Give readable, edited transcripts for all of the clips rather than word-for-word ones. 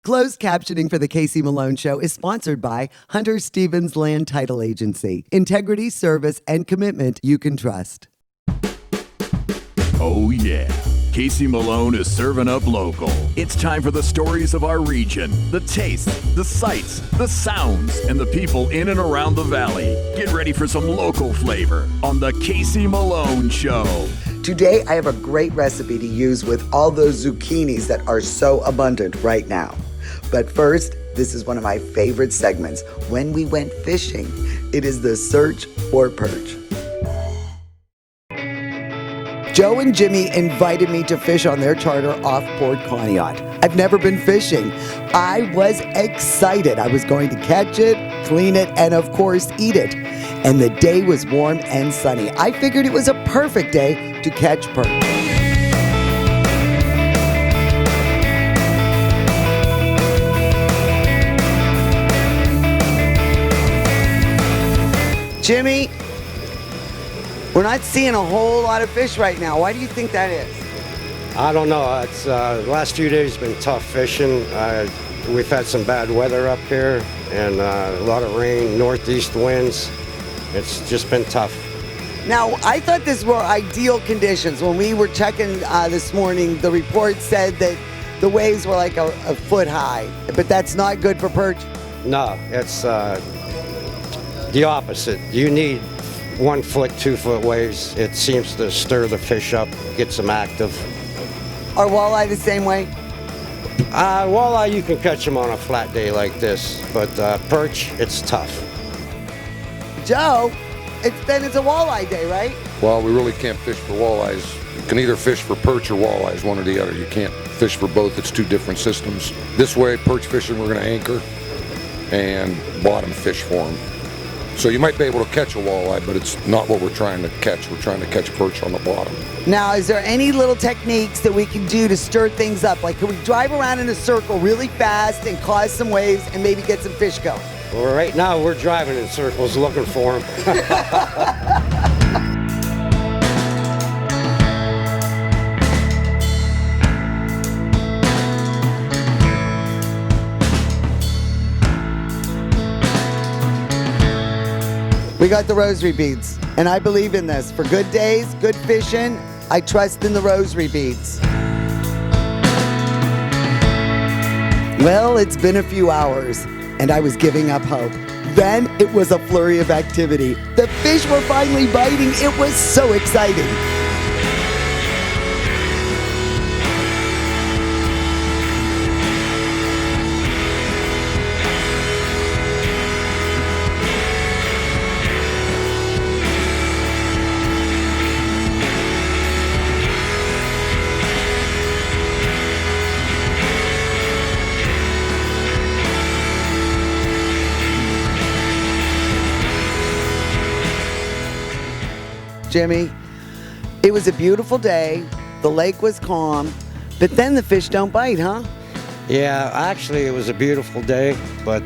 Closed captioning for the Casey Malone Show is sponsored by Hunter Stevens Land Title Agency. Integrity, service, and commitment you can trust. Oh yeah, Casey Malone is serving up local. It's time for the stories of our region, the tastes, the sights, the sounds, and the people in and around the valley. Get ready for some local flavor on the Casey Malone Show. Today, I have a great recipe to use with all those zucchinis that are so abundant right now. But first, this is one of my favorite segments, When We Went Fishing. It is the search for perch. Joe and Jimmy invited me to fish on their charter off Port Conneaut. I've never been fishing. I was excited. I was going to catch it, clean it, and of course, eat it. And the day was warm and sunny. I figured it was a perfect day to catch perch. Jimmy, we're not seeing a whole lot of fish right now. Why do you think that is? I don't know. It's the last few days been tough fishing. We've had some bad weather up here and a lot of rain, northeast winds. It's just been tough. Now, I thought these were ideal conditions. When we were checking this morning, the report said that the waves were like a foot high, but that's not good for perch. No, it's the opposite. You need 1 foot, 2 foot waves. It seems to stir the fish up, gets them active. Are walleye the same way? Walleye, you can catch them on a flat day like this, but perch, it's tough. Joe, it's a walleye day, right? Well, we really can't fish for walleyes. You can either fish for perch or walleyes, one or the other. You can't fish for both. It's two different systems. This way, perch fishing, we're going to anchor and bottom fish for them. So you might be able to catch a walleye, but it's not what we're trying to catch. We're trying to catch perch on the bottom. Now, is there any little techniques that we can do to stir things up? Like, can we drive around in a circle really fast and cause some waves and maybe get some fish going? Well, right now we're driving in circles looking for them. We got the rosary beads, and I believe in this. For good days, good fishing, I trust in the rosary beads. Well, it's been a few hours, and I was giving up hope. Then it was a flurry of activity. The fish were finally biting. It was so exciting. Jimmy, it was a beautiful day. The lake was calm, but then the fish don't bite, huh? Yeah, actually it was a beautiful day, but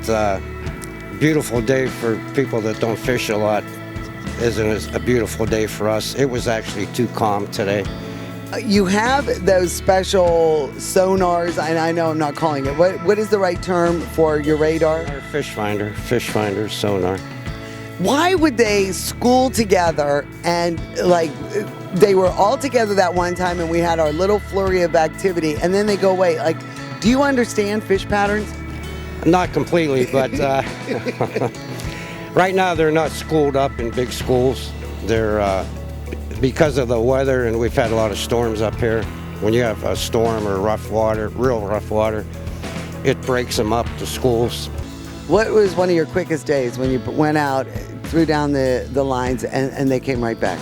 beautiful day for people that don't fish a lot isn't a beautiful day for us. It was actually too calm today. You have those special sonars, and I know I'm not calling it. What is the right term for your radar? Our fish finder, sonar. Why would they school together and they were all together that one time and we had our little flurry of activity and then they go away? Like, do you understand fish patterns? Not completely, but right now they're not schooled up in big schools. They're because of the weather, and we've had a lot of storms up here. When you have a storm or rough water, real rough water, it breaks them up to schools. What was one of your quickest days when you went out, threw down the lines, and they came right back?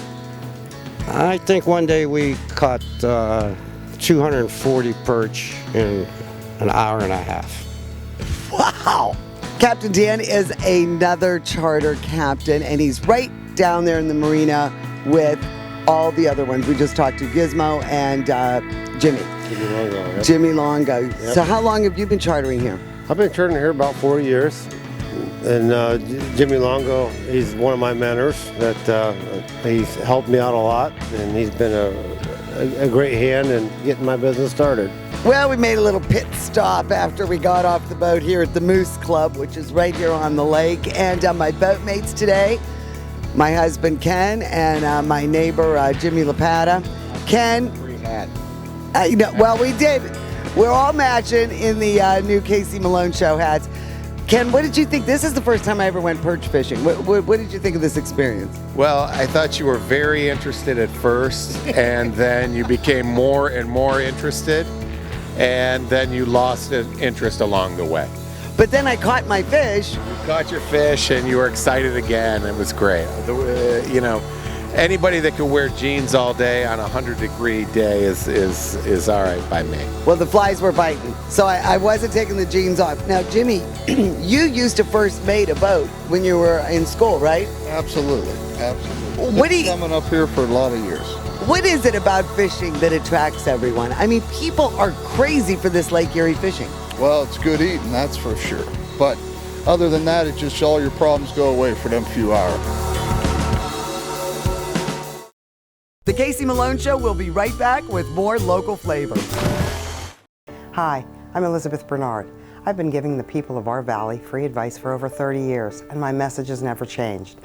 I think one day we caught 240 perch in an hour and a half. Wow! Captain Dan is another charter captain, and he's right down there in the marina with all the other ones. We just talked to Gizmo and Jimmy. Jimmy Longo. Yep. Jimmy Longo. Yep. So how long have you been chartering here? I've been chartering here about 40 years. And Jimmy Longo, he's one of my mentors that he's helped me out a lot. And he's been a great hand in getting my business started. Well, we made a little pit stop after we got off the boat here at the Moose Club, which is right here on the lake. And my boatmates today, my husband Ken and my neighbor Jimmy LaPata. Ken, well, we did. We're all matching in the new Casey Malone Show hats. Ken, what did you think? This is the first time I ever went perch fishing. What did you think of this experience? Well, I thought you were very interested at first, and then you became more and more interested, and then you lost interest along the way. But then I caught my fish. You caught your fish, and you were excited again. It was great. Anybody that could wear jeans all day on a 100-degree day is all right by me. Well, the flies were biting, so I wasn't taking the jeans off. Now, Jimmy, you used to first mate a boat when you were in school, right? Absolutely. What do you, coming up here for a lot of years. What is it about fishing that attracts everyone? I mean, people are crazy for this Lake Erie fishing. Well, it's good eating, that's for sure. But other than that, it's just all your problems go away for them few hours. The Casey Malone Show will be right back with more local flavor. Hi, I'm Elizabeth Bernard. I've been giving the people of our valley free advice for over 30 years, and my message has never changed.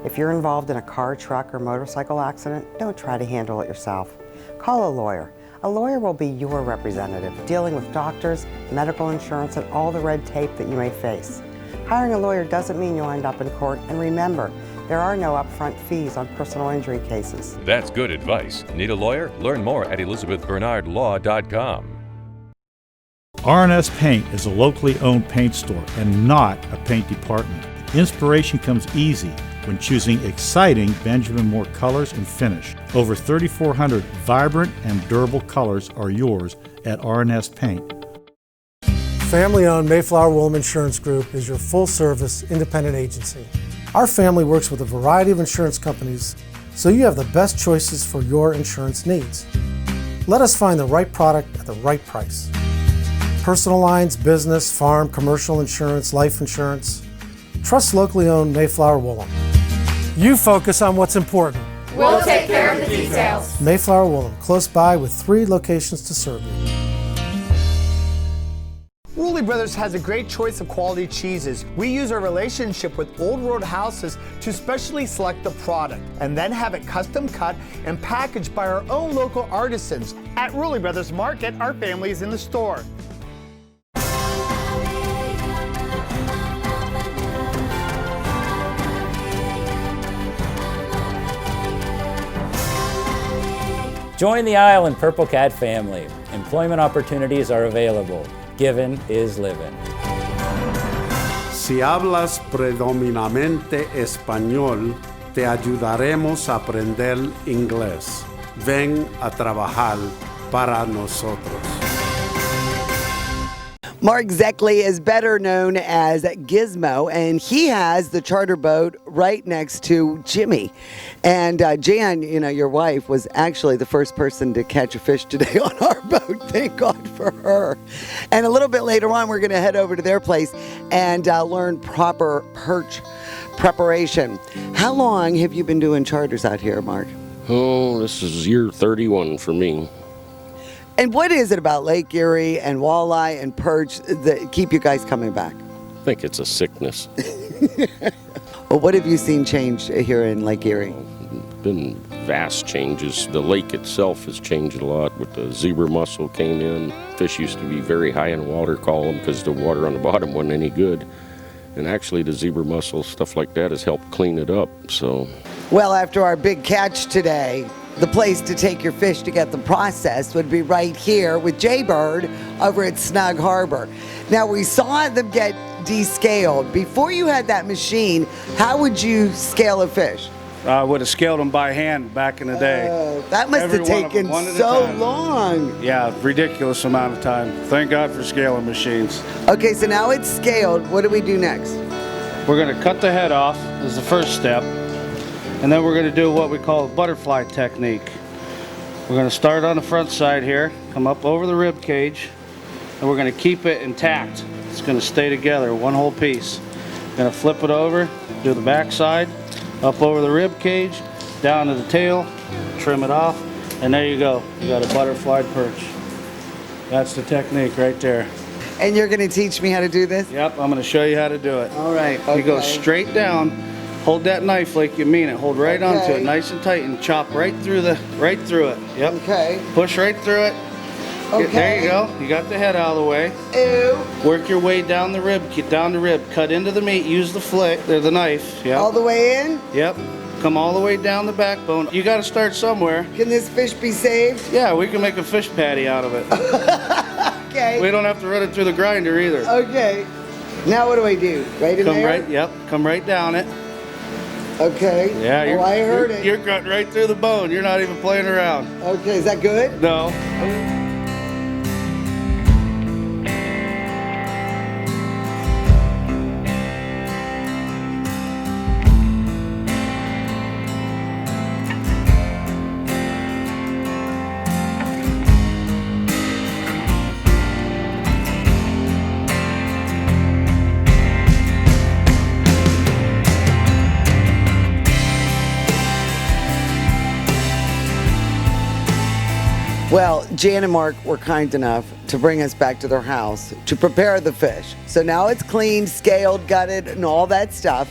If you're involved in a car, truck, or motorcycle accident, don't try to handle it yourself. Call a lawyer. A lawyer will be your representative, dealing with doctors, medical insurance, and all the red tape that you may face. Hiring a lawyer doesn't mean you'll end up in court, and remember, there are no upfront fees on personal injury cases. That's good advice. Need a lawyer? Learn more at elizabethbernardlaw.com. RNS Paint is a locally owned paint store and not a paint department. Inspiration comes easy when choosing exciting Benjamin Moore colors and finish. Over 3,400 vibrant and durable colors are yours at RNS Paint. Family-owned Mayflower Woolham Insurance Group is your full-service independent agency. Our family works with a variety of insurance companies, so you have the best choices for your insurance needs. Let us find the right product at the right price. Personal lines, business, farm, commercial insurance, life insurance. Trust locally owned Mayflower Woolham. You focus on what's important. We'll take care of the details. Mayflower Woolham, close by with 3 locations to serve you. Rulli Brothers has a great choice of quality cheeses. We use our relationship with Old World Houses to specially select the product and then have it custom cut and packaged by our own local artisans. At Rulli Brothers Market, our family is in the store. Join the Island Purple Cat family. Employment opportunities are available. Given is living. Si hablas predominantemente español, te ayudaremos a aprender inglés. Ven a trabajar para nosotros. Mark Zeckley is better known as Gizmo, and he has the charter boat right next to Jimmy. And Jan, your wife, was actually the first person to catch a fish today on our boat. Thank God for her. And a little bit later on, we're going to head over to their place and learn proper perch preparation. How long have you been doing charters out here, Mark? Oh, this is year 31 for me. And what is it about Lake Erie and walleye and perch that keep you guys coming back? I think it's a sickness. Well, what have you seen change here in Lake Erie? Been vast changes. The lake itself has changed a lot. With the zebra mussel came in. Fish used to be very high in water column because the water on the bottom wasn't any good. And actually the zebra mussel, stuff like that, has helped clean it up. So. Well, after our big catch today, the place to take your fish to get them processed would be right here with Jaybird over at Snug Harbor. Now, we saw them get descaled. Before you had that machine, how would you scale a fish? I would have scaled them by hand back in the day. That must have taken so long. Yeah, ridiculous amount of time. Thank God for scaling machines. Okay, so now it's scaled. What do we do next? We're going to cut the head off as the first step. And then we're going to do what we call a butterfly technique. We're going to start on the front side here, come up over the rib cage, and we're going to keep it intact. It's going to stay together, one whole piece. We're going to flip it over, do the back side, up over the rib cage, down to the tail, trim it off, and there you go. You got a butterfly perch. That's the technique right there. And you're going to teach me how to do this? Yep, I'm going to show you how to do it. All right. You go straight down, hold that knife like you mean it, hold right onto it, nice and tight, and chop right through it. Yep. Okay. Push right through it. Okay. There you go. You got the head out of the way. Ew. Work your way down the rib. Get down the rib. Cut into the meat. Use the the knife. Yep. All the way in? Yep. Come all the way down the backbone. You got to start somewhere. Can this fish be saved? Yeah, we can make a fish patty out of it. Okay. We don't have to run it through the grinder either. Okay. Now what do I do? Right in there? Yep. Come right down it. Okay. Yeah. I heard it. You're cutting right through the bone. You're not even playing around. Okay. Is that good? No. Well, Jan and Mark were kind enough to bring us back to their house to prepare the fish. So now it's cleaned, scaled, gutted, and all that stuff.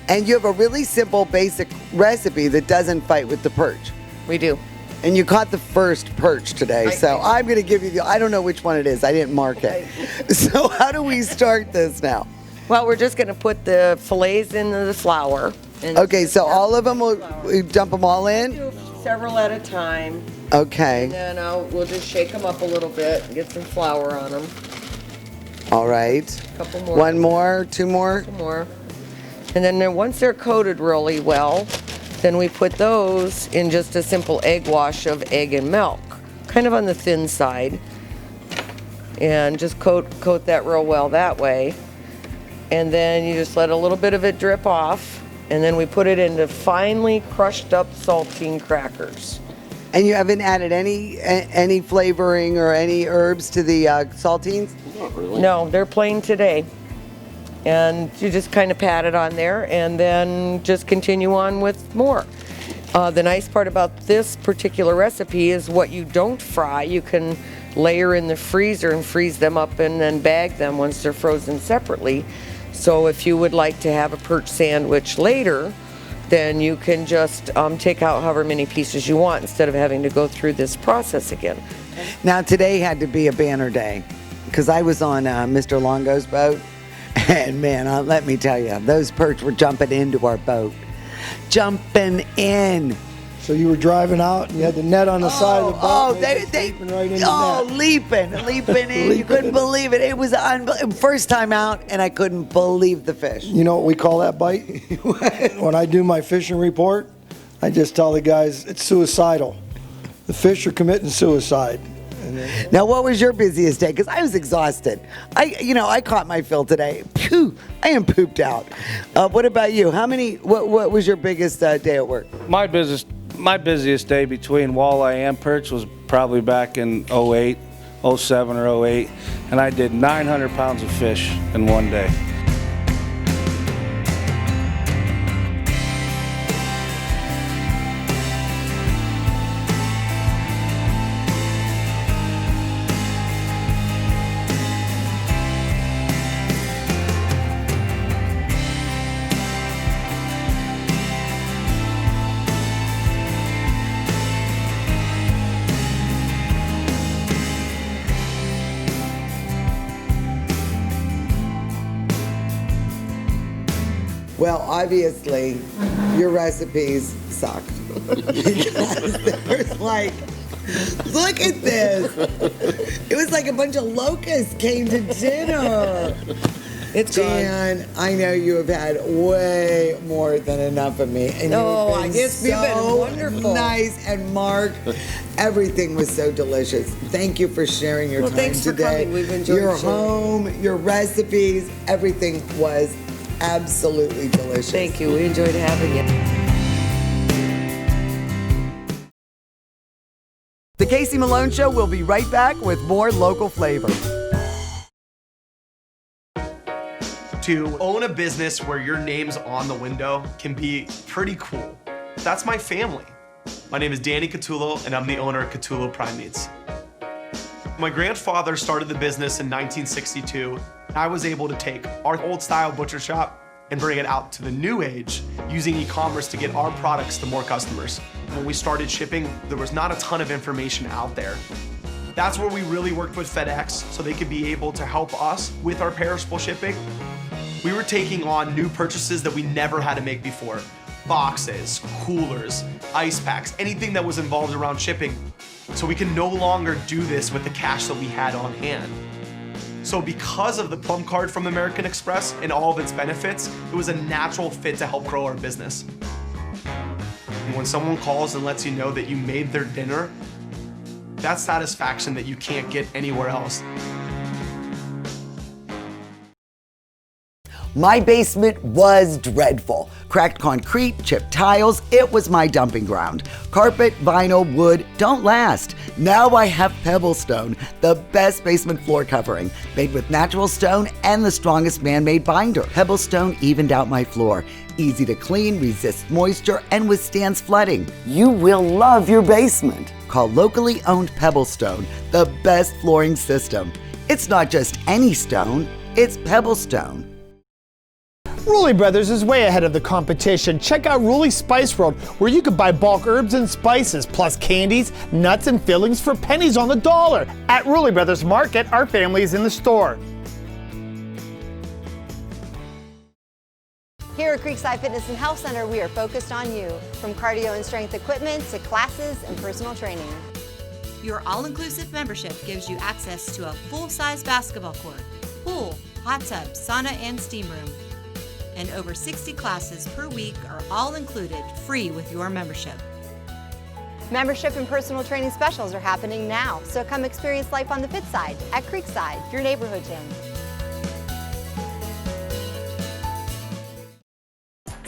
And you have a really simple, basic recipe that doesn't fight with the perch. We do. And you caught the first perch today, so I'm going to give you I don't know which one it is. I didn't mark it. So how do we start this now? Well, we're just going to put the fillets into the flour. Okay, so all of them, we dump them all in? Several at a time. Okay. And then we'll just shake them up a little bit and get some flour on them. All right. Couple more. One more, two more? Two more. And then once they're coated really well, then we put those in just a simple egg wash of egg and milk, kind of on the thin side. And just coat that real well that way. And then you just let a little bit of it drip off. And then we put it into finely crushed up saltine crackers. And you haven't added any flavoring or any herbs to the saltines? Not really. No, they're plain today. And you just kind of pat it on there and then just continue on with more. The nice part about this particular recipe is what you don't fry, you can layer in the freezer and freeze them up and then bag them once they're frozen separately. So if you would like to have a perch sandwich later, then you can just take out however many pieces you want instead of having to go through this process again. Now today had to be a banner day because I was on Mr. Longo's boat, and man, let me tell you, those perch were jumping into our boat. Jumping in. So you were driving out and you had the net on the side of the boat. Oh, they right in the net. leaping in. You couldn't believe it. It was first time out, and I couldn't believe the fish. You know what we call that bite? When I do my fishing report, I just tell the guys it's suicidal. The fish are committing suicide. Now, what was your busiest day? Because I was exhausted. I caught my fill today. Phew, I am pooped out. What about you? What was your biggest day at work? My busiest day between walleye and perch was probably back in 07 or 08, and I did 900 pounds of fish in one day. Well, obviously, your recipes sucked. Because there's look at this. It was like a bunch of locusts came to dinner. Jan, I know you have had way more than enough of me. And I guess we've been wonderful. Nice. And Mark, everything was so delicious. Thank you for sharing your time thanks today. For coming. We've enjoyed your sharing. home, your recipes, everything was absolutely delicious. Thank you. We enjoyed having you. The Casey Malone Show will be right back with more local flavor. To own a business where your name's on the window can be pretty cool. That's my family. My name is Danny Catullo, and I'm the owner of Catullo Prime Meats. My grandfather started the business in 1962. I was able to take our old style butcher shop and bring it out to the new age using e-commerce to get our products to more customers. When we started shipping, there was not a ton of information out there. That's where we really worked with FedEx so they could be able to help us with our perishable shipping. We were taking on new purchases that we never had to make before. Boxes, coolers, ice packs, anything that was involved around shipping. So we can no longer do this with the cash that we had on hand. So because of the Plum Card from American Express and all of its benefits, it was a natural fit to help grow our business. And when someone calls and lets you know that you made their dinner, that's satisfaction that you can't get anywhere else. My basement was dreadful. Cracked concrete, chipped tiles, it was my dumping ground. Carpet, vinyl, wood don't last. Now I have Pebble Stone, the best basement floor covering, made with natural stone and the strongest man-made binder. Pebble Stone evened out my floor. Easy to clean, resists moisture, and withstands flooding. You will love your basement. Call locally owned Pebble Stone, the best flooring system. It's not just any stone, it's Pebble Stone. Rulli Brothers is way ahead of the competition. Check out Rulli Spice World, where you can buy bulk herbs and spices, plus candies, nuts, and fillings for pennies on the dollar. At Rulli Brothers Market, our family is in the store. Here at Creekside Fitness and Health Center, we are focused on you, from cardio and strength equipment to classes and personal training. Your all-inclusive membership gives you access to a full-size basketball court, pool, hot tub, sauna, and steam room. And over 60 classes per week are all included free with your membership. Membership and personal training specials are happening now, so come experience life on the fit side at Creekside, your neighborhood gym.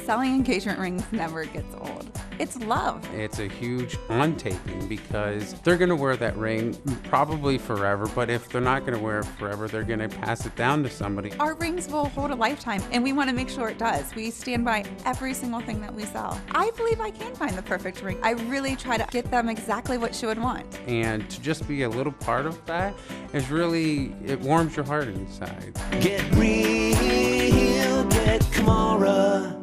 Selling engagement rings never gets old. It's love. It's a huge on-taping because they're going to wear that ring probably forever, but if they're not going to wear it forever, they're going to pass it down to somebody. Our rings will hold a lifetime, and we want to make sure it does. We stand by every single thing that we sell. I believe I can find the perfect ring. I really try to get them exactly what she would want. And to just be a little part of that is really, it warms your heart inside. Get real, get Kamara.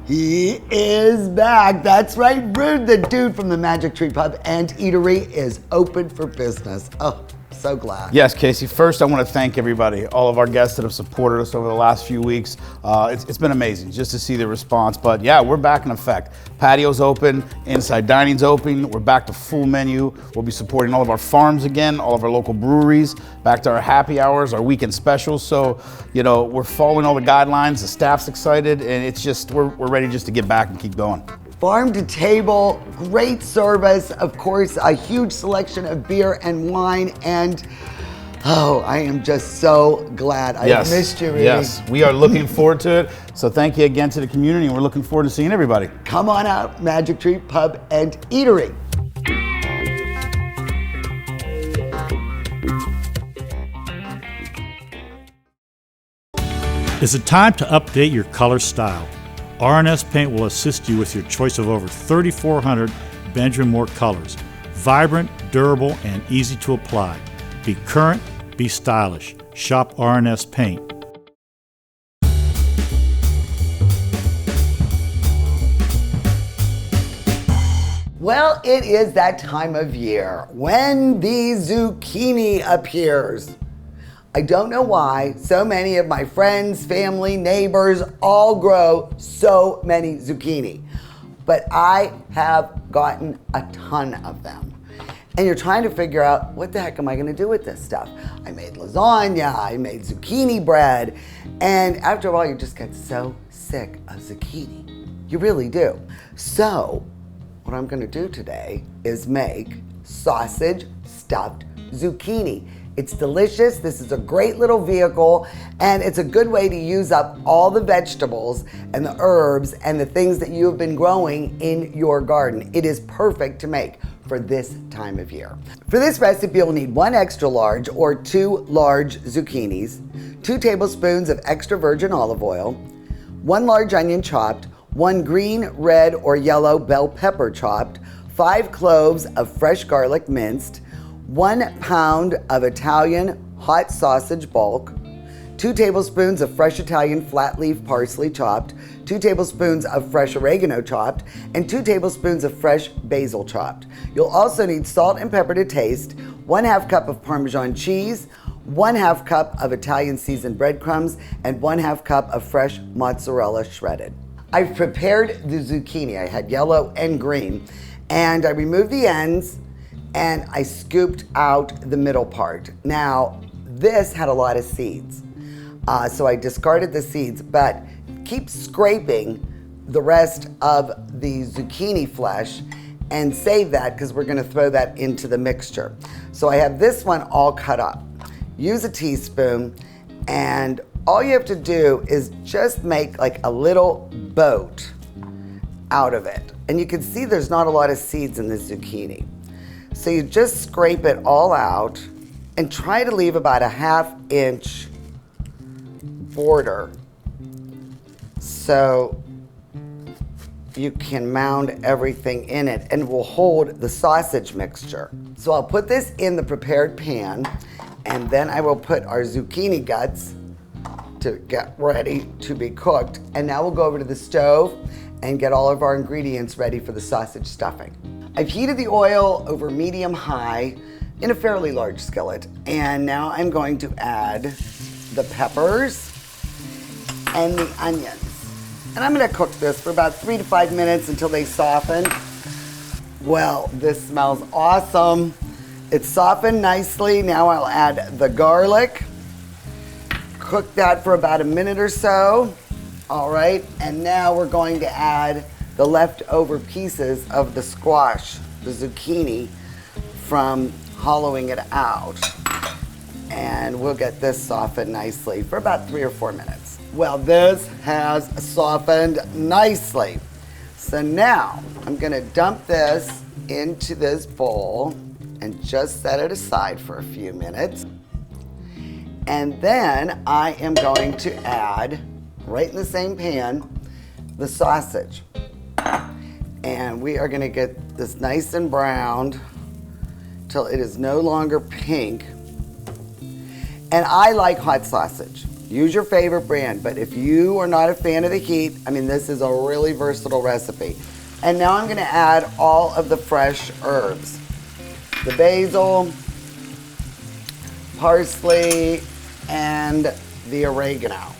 He is back. That's right, Rude, the dude from the Magic Tree Pub and Eatery is open for business. Oh, so glad. Yes, Casey. First, I want to thank everybody, all of our guests that have supported us over the last few weeks. It's been amazing just to see the response. But yeah, we're back in effect. Patio's open, inside dining's open. We're back to full menu. We'll be supporting all of our farms again, all of our local breweries, back to our happy hours, our weekend specials. So, you know, we're following all the guidelines. The staff's excited, and it's just, we're ready just to get back and keep going. Farm to table, great service, of course, a huge selection of beer and wine, and oh, I am just so glad. I missed you, Edie. Yes, we are looking forward to it. So thank you again to the community, and we're looking forward to seeing everybody. Come on out, Magic Tree Pub and Eatery. Is it time to update your color style? RNS Paint will assist you with your choice of over 3,400 Benjamin Moore colors. Vibrant, durable, and easy to apply. Be current, be stylish. Shop RNS Paint. Well, it is that time of year when the zucchini appears. I don't know why so many of my friends, family, neighbors all grow so many zucchini, but I have gotten a ton of them. And you're trying to figure out, what the heck am I gonna do with this stuff? I made lasagna, I made zucchini bread, and after a while you just get so sick of zucchini. You really do. So, what I'm gonna do today is make sausage stuffed zucchini. It's delicious. This is a great little vehicle, and it's a good way to use up all the vegetables and the herbs and the things that you have been growing in your garden. It is perfect to make for this time of year. For this recipe, you'll need 1 extra large or 2 large zucchinis, 2 tablespoons of extra virgin olive oil, 1 large onion chopped, 1 green, red, or yellow bell pepper chopped, 5 cloves of fresh garlic minced, 1 pound of Italian hot sausage bulk, 2 tablespoons of fresh Italian flat leaf parsley chopped, 2 tablespoons of fresh oregano chopped, and 2 tablespoons of fresh basil chopped. You'll also need salt and pepper to taste, 1/2 cup of Parmesan cheese, 1/2 cup of Italian seasoned breadcrumbs, and 1/2 cup of fresh mozzarella shredded. I've prepared the zucchini. I had yellow and green, and I removed the ends and I scooped out the middle part. Now, this had a lot of seeds, so I discarded the seeds, but keep scraping the rest of the zucchini flesh and save that because we're going to throw that into the mixture. So I have this one all cut up. Use a teaspoon, and all you have to do is just make like a little boat out of it. And you can see there's not a lot of seeds in the zucchini. So you just scrape it all out and try to leave about a 1/2 inch border so you can mound everything in it and will hold the sausage mixture. So I'll put this in the prepared pan, and then I will put our zucchini guts to get ready to be cooked. And now we'll go over to the stove and get all of our ingredients ready for the sausage stuffing. I've heated the oil over medium-high in a fairly large skillet, and now I'm going to add the peppers and the onions. And I'm gonna cook this for about 3 to 5 minutes until they soften. Well, this smells awesome. It's softened nicely. Now I'll add the garlic. Cook that for about a minute or so. All right, and now we're going to add the leftover pieces of the squash, the zucchini, from hollowing it out. And we'll get this softened nicely for about 3 or 4 minutes. Well, this has softened nicely. So now I'm gonna dump this into this bowl and just set it aside for a few minutes. And then I am going to add, right in the same pan, the sausage. And we are gonna get this nice and browned till it is no longer pink. And I like hot sausage. Use your favorite brand, but if you are not a fan of the heat, I mean, this is a really versatile recipe. And now I'm gonna add all of the fresh herbs. The basil, parsley, and the oregano.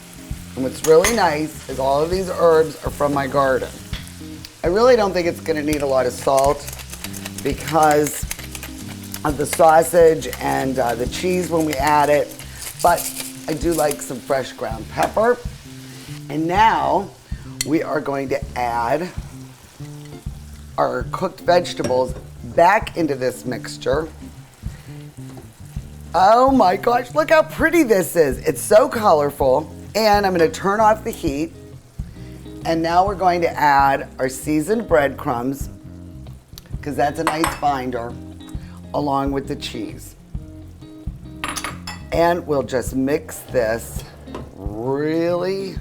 And what's really nice is all of these herbs are from my garden. I really don't think it's gonna need a lot of salt because of the sausage and the cheese when we add it, but I do like some fresh ground pepper. And now we are going to add our cooked vegetables back into this mixture. Oh my gosh, look how pretty this is. It's so colorful. And I'm gonna turn off the heat. And now we're going to add our seasoned breadcrumbs, because that's a nice binder, along with the cheese. And we'll just mix this really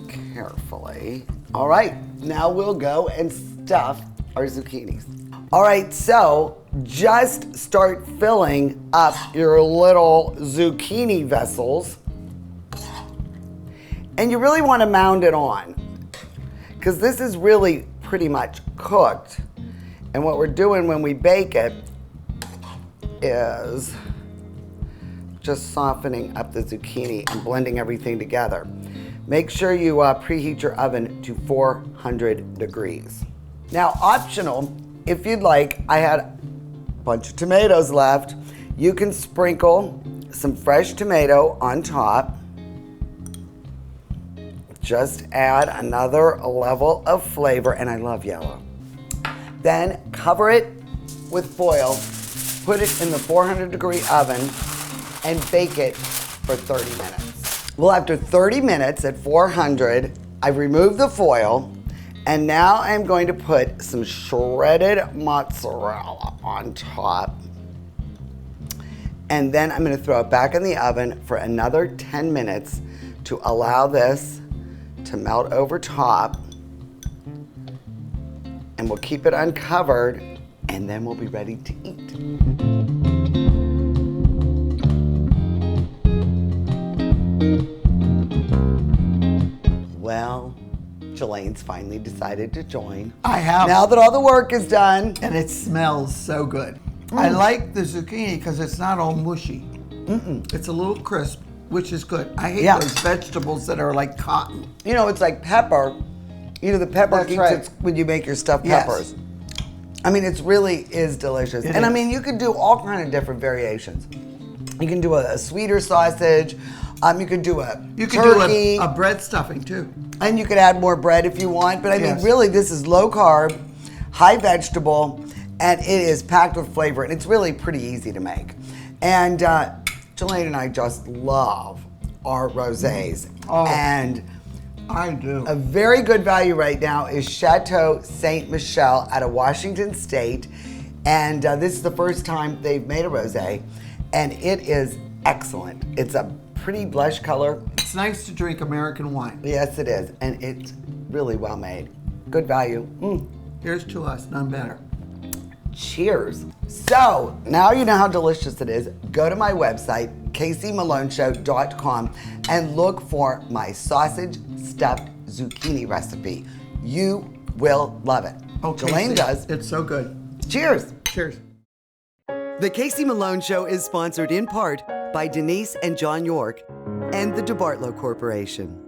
carefully. All right, now we'll go and stuff our zucchinis. All right, so just start filling up your little zucchini vessels. And you really want to mound it on, because this is really pretty much cooked. And what we're doing when we bake it is just softening up the zucchini and blending everything together. Make sure you preheat your oven to 400 degrees. Now, optional, if you'd like, I had a bunch of tomatoes left. You can sprinkle some fresh tomato on top. Just add another level of flavor, and I love yellow. Then cover it with foil, put it in the 400-degree oven, and bake it for 30 minutes. Well, after 30 minutes at 400, I've removed the foil, and now I'm going to put some shredded mozzarella on top. And then I'm gonna throw it back in the oven for another 10 minutes to allow this to melt over top. And then we'll keep it uncovered, and then we'll be ready to eat. Well, Jelane's finally decided to join. I have. Now that all the work is done. And it smells so good. I like the zucchini because it's not all mushy. It's a little crisp, which is good. I hate those vegetables that are like cotton. You know, it's like pepper. You know, the pepper That's keeps right. its, when you make your stuffed Yes. peppers. I mean, it really is delicious. It and I is. mean, you can do all kind of different variations. You can do a sweeter sausage. You could do a turkey. Do a bread stuffing too. And you could add more bread if you want. But I mean, really, this is low carb, high vegetable, and it is packed with flavor. And it's really pretty easy to make. And Jelaine and I just love our rosés. Oh, and I do. a very good value right now is Chateau Ste. Michelle out of Washington State. And this is the first time they've made a rosé. And it is excellent. It's a pretty blush color. It's nice to drink American wine. Yes, it is. And it's really well made. Good value. Here's to us, none better. Cheers. So, now you know how delicious it is. Go to my website, CaseyMaloneShow.com, and look for my sausage stuffed zucchini recipe. You will love it. Jelaine does. It's so good. Cheers. Cheers. The Casey Malone Show is sponsored in part by Denise and John York and the DeBartolo Corporation.